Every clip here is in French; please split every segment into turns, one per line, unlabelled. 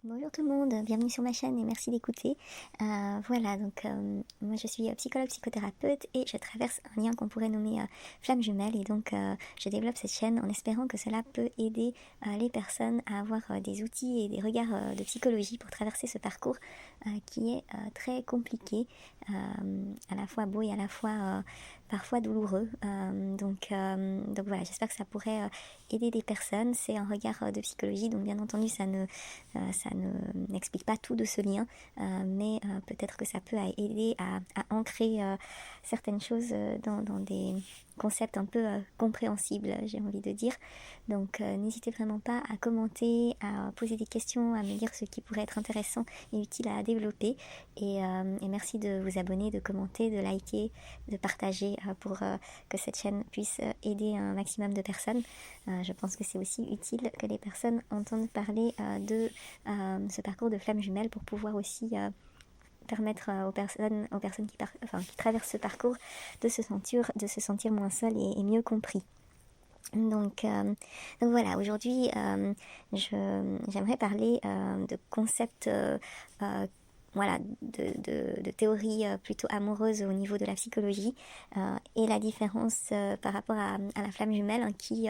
Bonjour tout le monde, bienvenue sur ma chaîne et merci d'écouter. Moi je suis psychologue psychothérapeute et je traverse un lien qu'on pourrait nommer flamme jumelle et je développe cette chaîne en espérant que cela peut aider les personnes à avoir des outils et des regards de psychologie pour traverser ce parcours qui est très compliqué, à la fois beau et à la fois parfois douloureux. Donc voilà, j'espère que ça pourrait aider des personnes. C'est un regard de psychologie, donc bien entendu ça n'explique pas tout de ce lien, mais peut-être que ça peut aider à ancrer certaines choses dans des concepts un peu compréhensibles, j'ai envie de dire. Donc n'hésitez vraiment pas à commenter, à poser des questions, à me dire ce qui pourrait être intéressant et utile à développer. Et merci de vous abonner, de commenter, de liker, de partager pour que cette chaîne puisse aider un maximum de personnes. Je pense que c'est aussi utile que les personnes entendent parler de ce parcours de flamme jumelle pour pouvoir aussi permettre aux personnes qui traversent ce parcours de se sentir moins seules et mieux compris. Donc voilà, aujourd'hui, j'aimerais parler de concepts, voilà, de théories plutôt amoureuses au niveau de la psychologie et la différence par rapport à la flamme jumelle hein, qui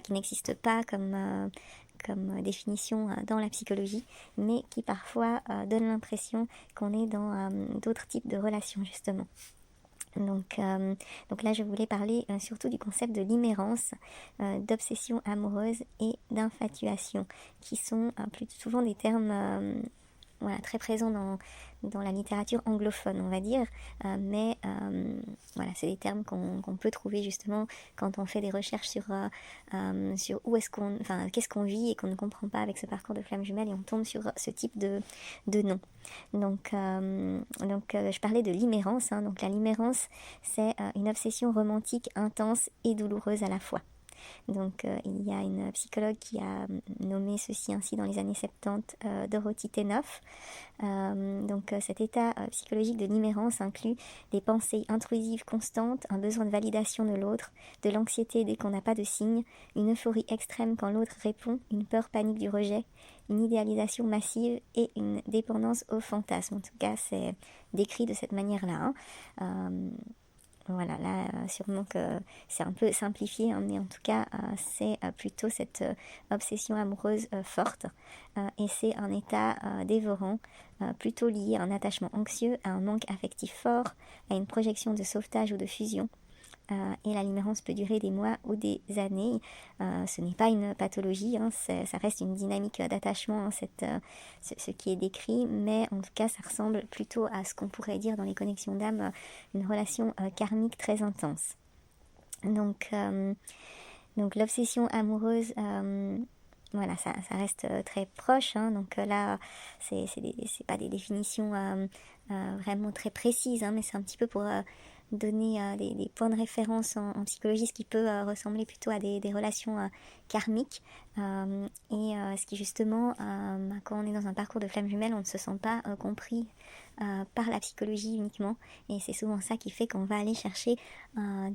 n'existe pas comme définition dans la psychologie, mais qui parfois donne l'impression qu'on est dans d'autres types de relations justement. Donc là, je voulais parler surtout du concept de limérance, d'obsession amoureuse et d'infatuation, qui sont plus souvent des termes très présents dans la littérature anglophone, on va dire, mais voilà, c'est des termes qu'on peut trouver justement quand on fait des recherches sur où est-ce qu'est-ce qu'on vit et qu'on ne comprend pas avec ce parcours de flamme jumelle et on tombe sur ce type de nom. Je parlais de limérance. Hein. Donc la limérance, c'est une obsession romantique intense et douloureuse à la fois. Donc il y a une psychologue qui a nommé ceci ainsi dans les années 70, Dorothy Tenoff. Cet état psychologique de limérance inclut des pensées intrusives constantes, un besoin de validation de l'autre, de l'anxiété dès qu'on n'a pas de signe, une euphorie extrême quand l'autre répond, une peur panique du rejet, une idéalisation massive et une dépendance au fantasme. En tout cas, c'est décrit de cette manière-là. Hein. Voilà, là, sûrement que c'est un peu simplifié, hein, mais en tout cas, c'est plutôt cette obsession amoureuse forte. Et c'est un état dévorant, plutôt lié à un attachement anxieux, à un manque affectif fort, à une projection de sauvetage ou de fusion. Et la limérance peut durer des mois ou des années. Ce n'est pas une pathologie, hein, ça reste une dynamique d'attachement, hein, ce qui est décrit, mais en tout cas ça ressemble plutôt à ce qu'on pourrait dire dans les connexions d'âme, une relation karmique très intense. Donc l'obsession amoureuse, voilà, ça reste très proche. Hein, donc là, c'est pas des définitions vraiment très précises, hein, mais c'est un petit peu pour donner des points de référence en psychologie, ce qui peut ressembler plutôt à des relations karmiques. Ce qui justement, quand on est dans un parcours de flamme jumelle, on ne se sent pas compris par la psychologie uniquement. Et c'est souvent ça qui fait qu'on va aller chercher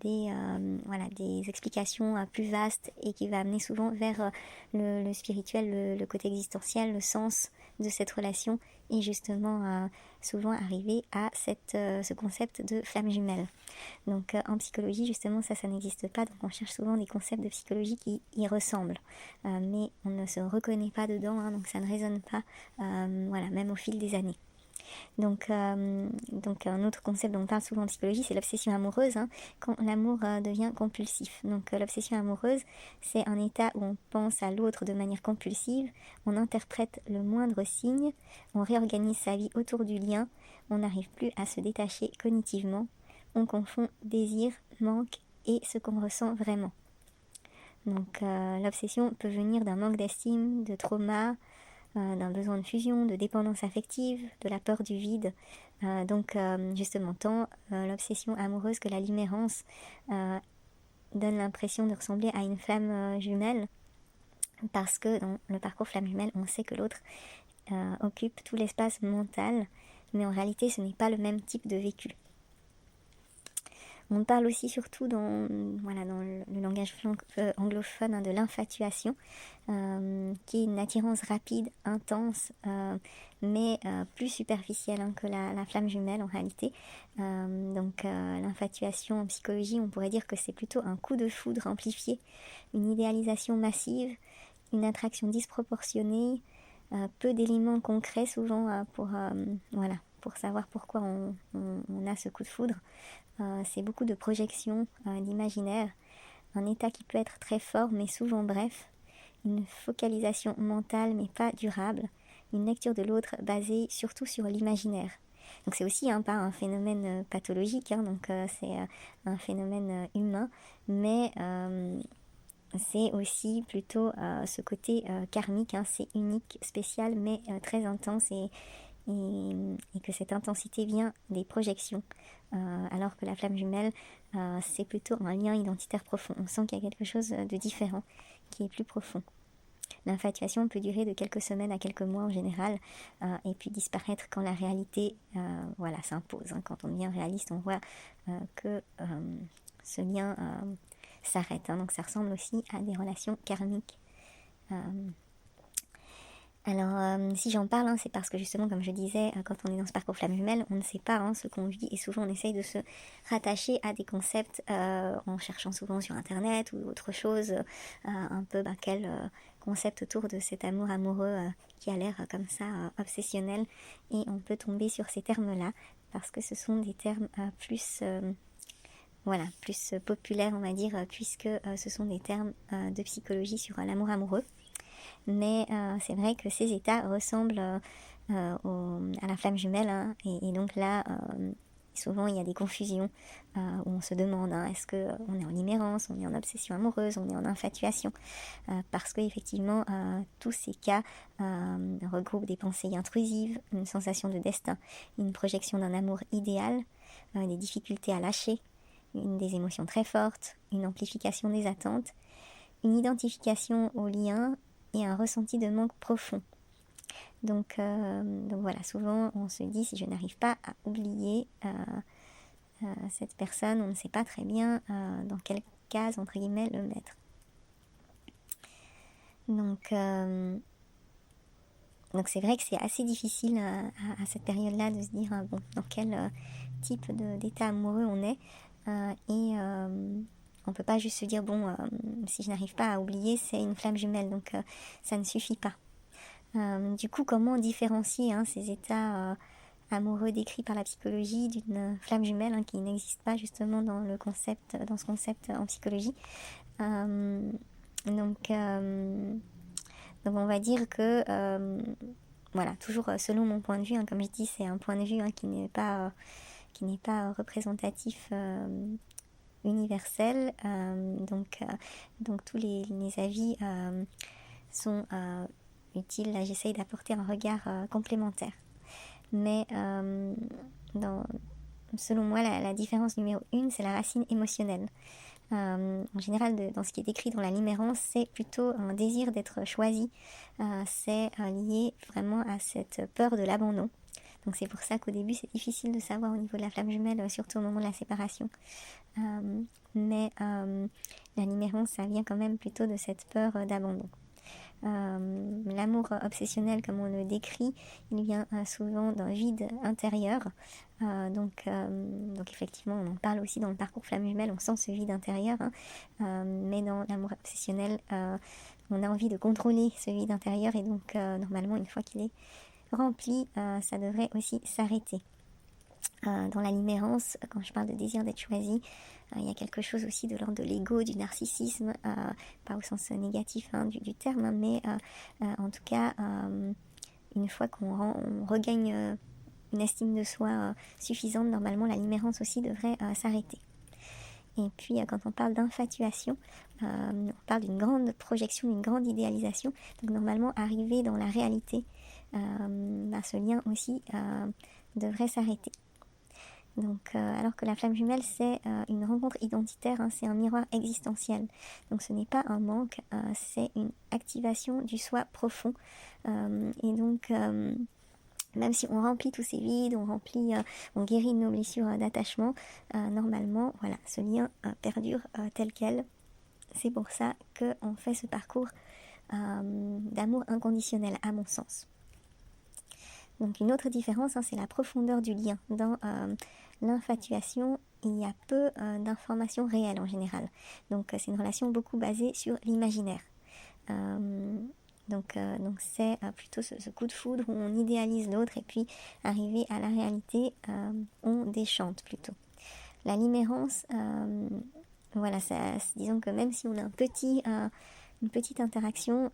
des explications plus vastes et qui va amener souvent vers le spirituel, le côté existentiel, le sens de cette relation et justement souvent arriver à ce concept de flamme jumelle. Donc en psychologie justement ça n'existe pas, donc on cherche souvent des concepts de psychologie qui y ressemblent, mais on ne se reconnaît pas dedans, hein, donc ça ne résonne pas même au fil des années. Donc un autre concept dont on parle souvent en psychologie, c'est l'obsession amoureuse, hein, quand l'amour devient compulsif. Donc l'obsession amoureuse, c'est un état où on pense à l'autre de manière compulsive, on interprète le moindre signe, on réorganise sa vie autour du lien, on n'arrive plus à se détacher cognitivement, on confond désir, manque et ce qu'on ressent vraiment. Donc l'obsession peut venir d'un manque d'estime, de trauma, d'un besoin de fusion, de dépendance affective, de la peur du vide. Justement, tant l'obsession amoureuse que la limérance donnent l'impression de ressembler à une flamme jumelle, parce que dans le parcours flamme jumelle, on sait que l'autre occupe tout l'espace mental, mais en réalité, ce n'est pas le même type de vécu. On parle aussi surtout dans le langage anglophone de l'infatuation, qui est une attirance rapide, intense, mais plus superficielle que la flamme jumelle en réalité. L'infatuation en psychologie, on pourrait dire que c'est plutôt un coup de foudre amplifié, une idéalisation massive, une attraction disproportionnée, peu d'éléments concrets souvent pour savoir pourquoi on a ce coup de foudre. C'est beaucoup de projections, d'imaginaire, un état qui peut être très fort mais souvent bref, une focalisation mentale mais pas durable, une lecture de l'autre basée surtout sur l'imaginaire. Donc c'est aussi pas un phénomène pathologique, c'est un phénomène humain, mais c'est aussi plutôt ce côté karmique, c'est unique, spécial, mais très intense et que cette intensité vient des projections, alors que la flamme jumelle, c'est plutôt un lien identitaire profond. On sent qu'il y a quelque chose de différent, qui est plus profond. L'infatuation peut durer de quelques semaines à quelques mois en général, et puis disparaître quand la réalité s'impose. Quand on devient réaliste, on voit que ce lien s'arrête. Donc ça ressemble aussi à des relations karmiques. Si j'en parle, c'est parce que justement, comme je disais, quand on est dans ce parcours flamme jumelle, on ne sait pas ce qu'on vit et souvent on essaye de se rattacher à des concepts en cherchant souvent sur internet ou autre chose, quel concept autour de cet amour amoureux qui a l'air comme ça obsessionnel, et on peut tomber sur ces termes-là parce que ce sont des termes plus populaires, on va dire, puisque ce sont des termes de psychologie sur l'amour amoureux. Mais c'est vrai que ces états ressemblent à la flamme jumelle, et donc là, souvent il y a des confusions où on se demande est-ce qu'on est en limerence, on est en obsession amoureuse, on est en infatuation, parce qu'effectivement tous ces cas regroupent des pensées intrusives, une sensation de destin, une projection d'un amour idéal, des difficultés à lâcher, des émotions très fortes, une amplification des attentes, une identification aux liens et un ressenti de manque profond. Donc voilà, souvent on se dit, si je n'arrive pas à oublier cette personne, on ne sait pas très bien dans quelle case, entre guillemets, le mettre. Donc c'est vrai que c'est assez difficile à cette période-là de se dire dans quel type d'état amoureux on est, et on peut pas juste se dire si je n'arrive pas à oublier, c'est une flamme jumelle, donc ça ne suffit pas. Du coup, comment différencier ces états amoureux décrits par la psychologie d'une flamme jumelle qui n'existe pas justement dans ce concept en psychologie. Donc on va dire que toujours selon mon point de vue, comme je dis, c'est un point de vue qui n'est pas représentatif universel, donc tous les avis sont utiles. Là j'essaye d'apporter un regard complémentaire, mais selon moi la différence numéro 1, c'est la racine émotionnelle. En général, dans ce qui est décrit dans la limerence, c'est plutôt un désir d'être choisi, c'est lié vraiment à cette peur de l'abandon. Donc c'est pour ça qu'au début c'est difficile de savoir au niveau de la flamme jumelle, surtout au moment de la séparation. Mais la limerence, ça vient quand même plutôt de cette peur d'abandon. L'amour obsessionnel, comme on le décrit, il vient souvent d'un vide intérieur. Donc effectivement, on en parle aussi dans le parcours flamme jumelle, on sent ce vide intérieur. Mais dans l'amour obsessionnel, on a envie de contrôler ce vide intérieur, et donc normalement, une fois qu'il est rempli, ça devrait aussi s'arrêter. Dans la limerence, quand je parle de désir d'être choisi, il y a quelque chose aussi de l'ordre de l'ego, du narcissisme, pas au sens négatif du terme, mais en tout cas, une fois qu'on regagne une estime de soi suffisante, normalement la limerence aussi devrait s'arrêter. Et puis quand on parle d'infatuation, on parle d'une grande projection, d'une grande idéalisation. Donc normalement, arriver dans la réalité, ce lien aussi devrait s'arrêter. Donc, alors que la flamme jumelle, c'est une rencontre identitaire, c'est un miroir existentiel. Donc ce n'est pas un manque, c'est une activation du soi profond. Et donc même si on remplit tous ces vides, on guérit nos blessures d'attachement, normalement, voilà, ce lien perdure tel quel. C'est pour ça qu'on fait ce parcours d'amour inconditionnel, à mon sens. Donc une autre différence, c'est la profondeur du lien. Dans l'infatuation, il y a peu d'informations réelles en général. Donc c'est une relation beaucoup basée sur l'imaginaire. Donc c'est plutôt ce coup de foudre où on idéalise l'autre et puis arrivé à la réalité, on déchante plutôt. La limérance, voilà, disons que même si on a une petite interaction,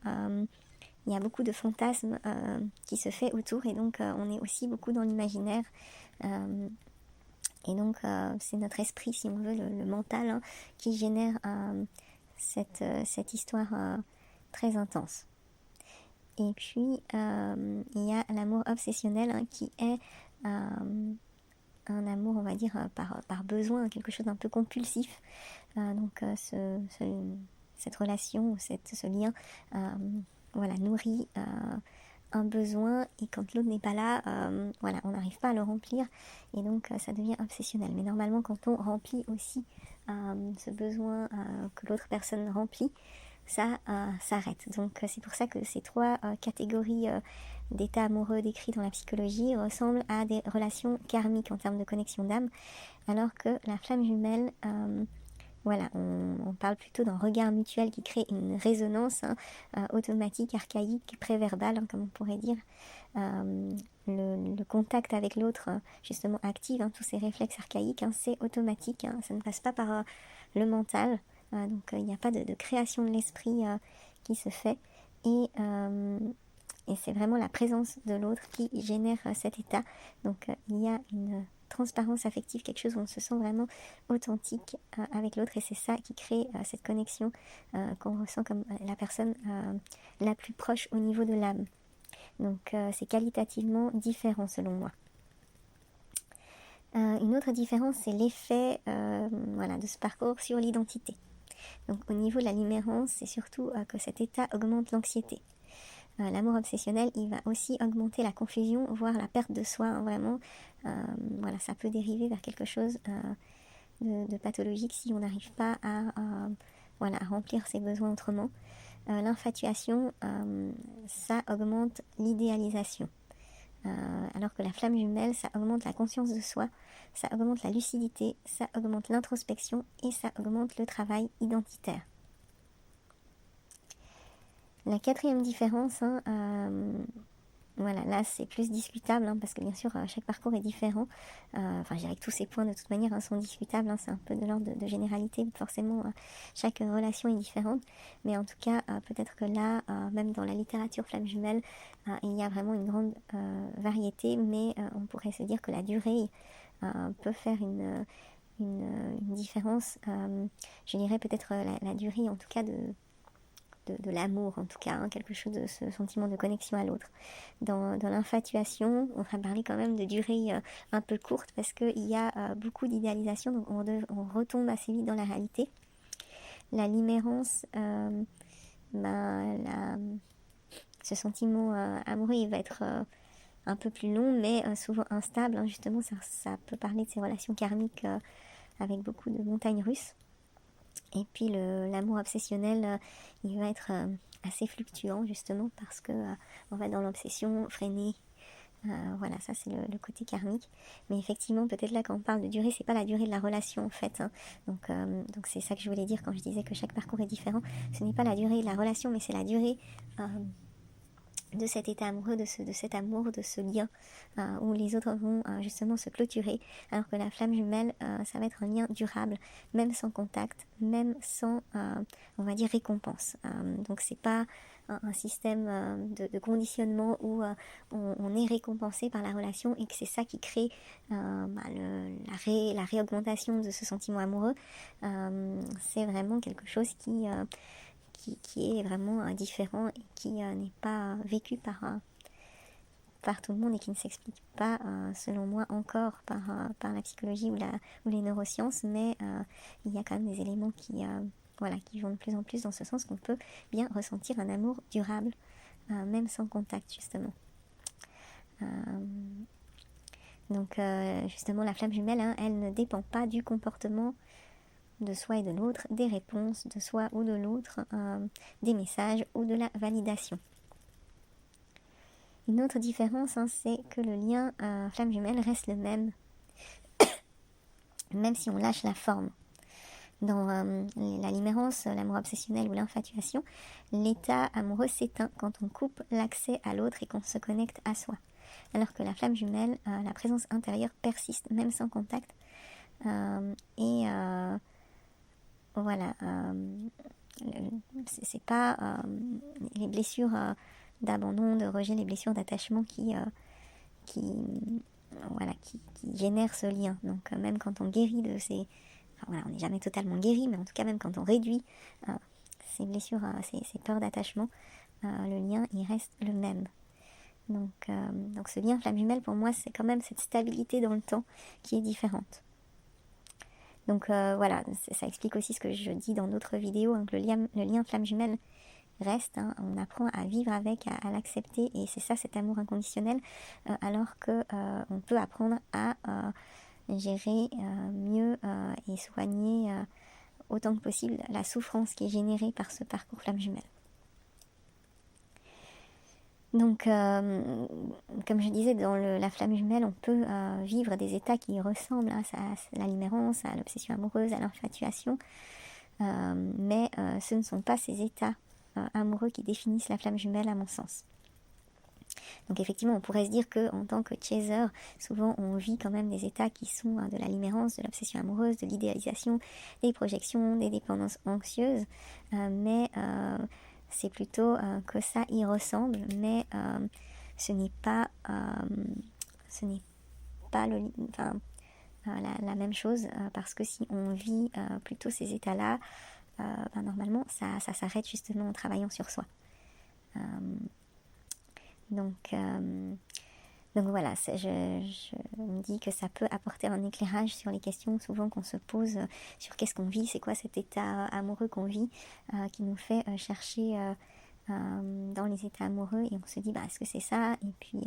il y a beaucoup de fantasmes qui se fait autour et donc on est aussi beaucoup dans l'imaginaire. Et donc c'est notre esprit, si on veut, le mental, qui génère cette histoire très intense. Et puis, il y a l'amour obsessionnel qui est un amour, on va dire, par besoin, quelque chose d'un peu compulsif. Donc, cette relation, ce lien, voilà, nourrit un besoin, et quand l'autre n'est pas là, voilà, on n'arrive pas à le remplir, et donc ça devient obsessionnel. Mais normalement, quand on remplit aussi ce besoin que l'autre personne remplit, ça s'arrête. Donc c'est pour ça que ces trois catégories d'états amoureux décrits dans la psychologie ressemblent à des relations karmiques en termes de connexion d'âme, alors que la flamme jumelle, voilà, on parle plutôt d'un regard mutuel qui crée une résonance automatique, archaïque, préverbale, comme on pourrait dire. Le contact avec l'autre, justement, active tous ces réflexes archaïques, c'est automatique, ça ne passe pas par le mental. Donc il n'y a pas de création de l'esprit qui se fait. Et c'est vraiment la présence de l'autre qui génère cet état. Donc il y a une transparence affective, quelque chose où on se sent vraiment authentique avec l'autre, et c'est ça qui crée cette connexion qu'on ressent comme la personne la plus proche au niveau de l'âme. Donc c'est qualitativement différent selon moi. Une autre différence, c'est l'effet voilà, de ce parcours sur l'identité. Donc au niveau de la limérance, c'est surtout que cet état augmente l'anxiété. L'amour obsessionnel, il va aussi augmenter la confusion, voire la perte de soi, vraiment. Voilà, ça peut dériver vers quelque chose de pathologique si on n'arrive pas voilà, à remplir ses besoins autrement. L'infatuation, ça augmente l'idéalisation. Alors que la flamme jumelle, ça augmente la conscience de soi, ça augmente la lucidité, ça augmente l'introspection et ça augmente le travail identitaire. La quatrième différence, voilà, là c'est plus discutable parce que bien sûr chaque parcours est différent. Enfin, je dirais que tous ces points de toute manière sont discutables, c'est un peu de l'ordre de généralité, forcément chaque relation est différente. Mais en tout cas, peut-être que là, même dans la littérature flamme jumelle, il y a vraiment une grande variété, mais on pourrait se dire que la durée peut faire une différence. Je dirais peut-être la durée en tout cas de l'amour, en tout cas, quelque chose de ce sentiment de connexion à l'autre. Dans l'infatuation, on va parler quand même de durée un peu courte parce qu'il y a beaucoup d'idéalisation, donc on retombe assez vite dans la réalité. La limérance, ce sentiment amoureux, il va être un peu plus long, mais souvent instable. Justement, ça peut parler de ces relations karmiques avec beaucoup de montagnes russes. Et puis l'amour obsessionnel, il va être assez fluctuant justement parce que on va dans l'obsession freiner. Voilà, ça c'est le côté karmique. Mais effectivement, peut-être là quand on parle de durée, c'est pas la durée de la relation en fait. Donc c'est ça que je voulais dire quand je disais que chaque parcours est différent. Ce n'est pas la durée de la relation, mais c'est la durée de cet état amoureux, de cet amour, de ce lien où les autres vont justement se clôturer, alors que la flamme jumelle, ça va être un lien durable, même sans contact, même sans, on va dire, récompense. Donc c'est pas un système de conditionnement où on est récompensé par la relation et que c'est ça qui crée la réaugmentation de ce sentiment amoureux. C'est vraiment quelque chose qui est vraiment différent et qui n'est pas vécu par tout le monde et qui ne s'explique pas, selon moi, encore par la psychologie ou les neurosciences, mais il y a quand même des éléments qui vont de plus en plus dans ce sens qu'on peut bien ressentir un amour durable, même sans contact, justement. Donc justement la flamme jumelle, hein, elle ne dépend pas du comportement de soi et de l'autre, des réponses de soi ou de l'autre, des messages ou de la validation. Une autre différence, hein, c'est que le lien flamme jumelle reste le même, même si on lâche la forme. Dans la limerence, l'amour obsessionnel ou l'infatuation, l'état amoureux s'éteint quand on coupe l'accès à l'autre et qu'on se connecte à soi. Alors que la flamme jumelle, la présence intérieure persiste même sans contact. Voilà, c'est pas les blessures d'abandon, de rejet, les blessures d'attachement qui génèrent ce lien. Donc même quand on guérit de ces... Enfin, voilà, on n'est jamais totalement guéri, mais en tout cas même quand on réduit ces blessures, ces peurs d'attachement, le lien il reste le même. Donc ce lien flamme jumelle pour moi c'est quand même cette stabilité dans le temps qui est différente. Donc voilà, ça explique aussi ce que je dis dans d'autres vidéos, hein, que le lien flamme jumelle reste, hein, on apprend à vivre avec, à l'accepter, et c'est ça cet amour inconditionnel, alors que on peut apprendre à gérer mieux et soigner autant que possible la souffrance qui est générée par ce parcours flamme jumelle. Donc, comme je disais, dans la flamme jumelle, on peut vivre des états qui ressemblent à la limerence, à l'obsession amoureuse, à l'infatuation, mais ce ne sont pas ces états amoureux qui définissent la flamme jumelle à mon sens. Donc effectivement, on pourrait se dire qu'en tant que chaser, souvent on vit quand même des états qui sont de la limerence, de l'obsession amoureuse, de l'idéalisation, des projections, des dépendances anxieuses, mais c'est plutôt que ça y ressemble, mais ce n'est pas la même chose, parce que si on vit plutôt ces états-là, normalement ça s'arrête justement en travaillant sur soi. Donc voilà, je me dis que ça peut apporter un éclairage sur les questions souvent qu'on se pose sur qu'est-ce qu'on vit, c'est quoi cet état amoureux qu'on vit, qui nous fait chercher dans les états amoureux, et on se dit est-ce que c'est ça, et puis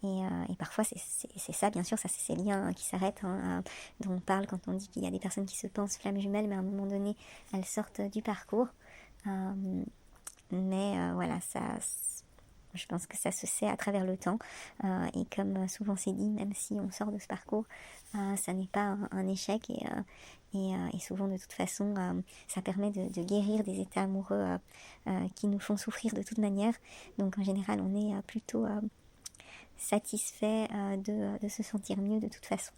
et parfois c'est ça, bien sûr, ça c'est ces liens qui s'arrêtent, hein, dont on parle quand on dit qu'il y a des personnes qui se pensent flammes jumelles, mais à un moment donné elles sortent du parcours, mais voilà, je pense que ça se sait à travers le temps, et comme souvent c'est dit, même si on sort de ce parcours, ça n'est pas un échec, et souvent de toute façon ça permet de guérir des états amoureux qui nous font souffrir de toute manière. Donc en général on est plutôt satisfait de se sentir mieux de toute façon.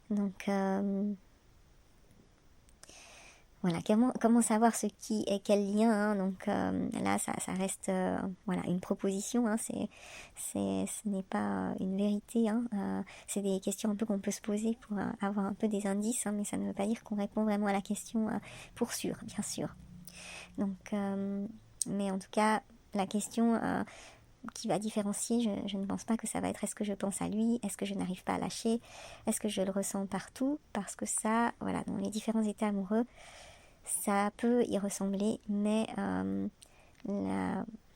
Donc voilà, comment savoir ce qui est quel lien, hein, donc là ça reste une proposition, hein, ce n'est pas une vérité, hein, c'est des questions un peu qu'on peut se poser pour avoir un peu des indices, hein, mais ça ne veut pas dire qu'on répond vraiment à la question pour sûr, bien sûr. Donc mais en tout cas la question qui va différencier, je ne pense pas que ça va être est-ce que je pense à lui, est-ce que je n'arrive pas à lâcher, est-ce que je le ressens partout, parce que ça, voilà, dans les différents états amoureux, ça peut y ressembler, mais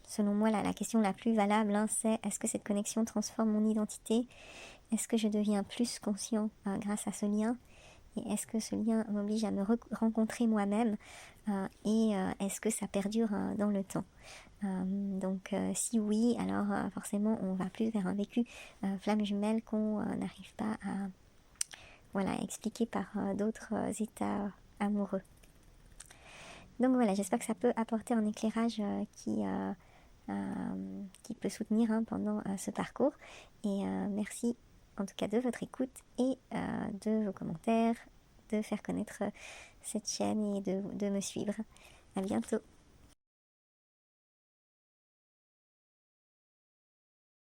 selon moi, la question la plus valable, hein, c'est est-ce que cette connexion transforme mon identité? Est-ce que je deviens plus conscient grâce à ce lien? Et est-ce que ce lien m'oblige à me rencontrer moi-même? Et est-ce que ça perdure dans le temps? Donc si oui, alors forcément on va plus vers un vécu flamme jumelle qu'on n'arrive pas à expliquer par d'autres états amoureux. Donc voilà, j'espère que ça peut apporter un éclairage qui peut soutenir pendant ce parcours. Et merci en tout cas de votre écoute et de vos commentaires, de faire connaître cette chaîne et de me suivre. À bientôt.